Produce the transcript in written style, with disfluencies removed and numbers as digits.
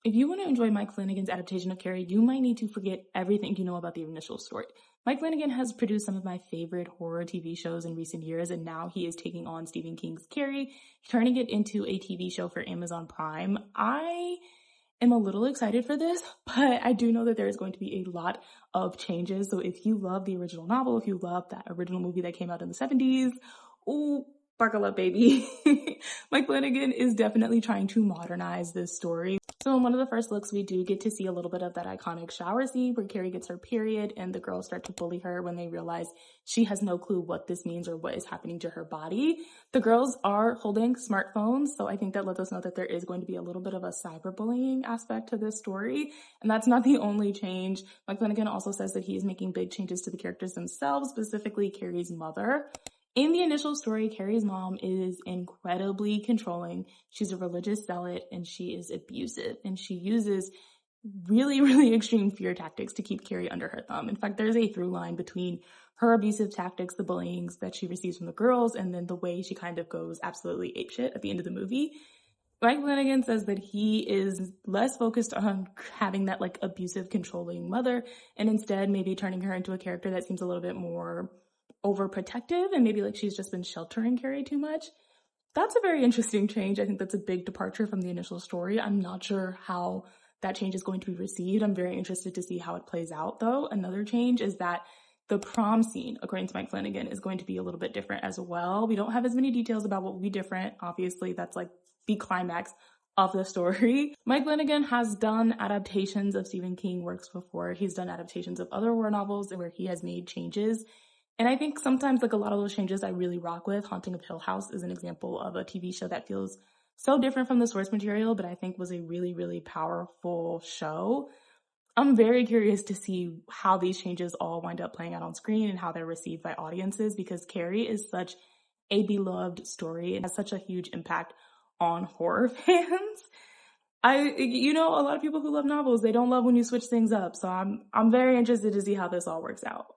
If you want to enjoy Mike Flanagan's adaptation of Carrie, you might need to forget everything you know about the initial story. Mike Flanagan has produced some of my favorite horror TV shows in recent years, and now he is taking on Stephen King's Carrie, turning it into a TV show for Amazon Prime. I am a little excited for this, but I do know that there is going to be a lot of changes. So if you love the original novel, if you love that original movie that came out in the 70s, oh, buckle up, baby. Mike Flanagan is definitely trying to modernize this story. So in one of the first looks, we do get to see a little bit of that iconic shower scene where Carrie gets her period and the girls start to bully her when they realize she has no clue what this means or what is happening to her body. The girls are holding smartphones, so I think that lets us know that there is going to be a little bit of a cyberbullying aspect to this story. And that's not the only change. Mike Flanagan also says that he is making big changes to the characters themselves, specifically Carrie's mother. In the initial story, Carrie's mom is incredibly controlling. She's a religious zealot and she is abusive, and she uses really, really extreme fear tactics to keep Carrie under her thumb. In fact, there's a through line between her abusive tactics, the bullying that she receives from the girls, and then the way she kind of goes absolutely apeshit at the end of the movie. Mike Flanagan says that he is less focused on having that like abusive, controlling mother, and instead maybe turning her into a character that seems a little bit more overprotective, and maybe like she's just been sheltering Carrie too much. That's a very interesting change. I think that's a big departure from the initial story. I'm not sure how that change is going to be received. I'm very interested to see how it plays out, though. Another change is that the prom scene, according to Mike Flanagan, is going to be a little bit different as well. We don't have as many details about what will be different. Obviously, that's like the climax of the story. Mike Flanagan has done adaptations of Stephen King works before. He's done adaptations of other horror novels where he has made changes. And I think sometimes like a lot of those changes I really rock with. Haunting of Hill House is an example of a TV show that feels so different from the source material, but I think was a really, really powerful show. I'm very curious to see how these changes all wind up playing out on screen and how they're received by audiences, because Carrie is such a beloved story and has such a huge impact on horror fans. A lot of people who love novels, they don't love when you switch things up. So I'm very interested to see how this all works out.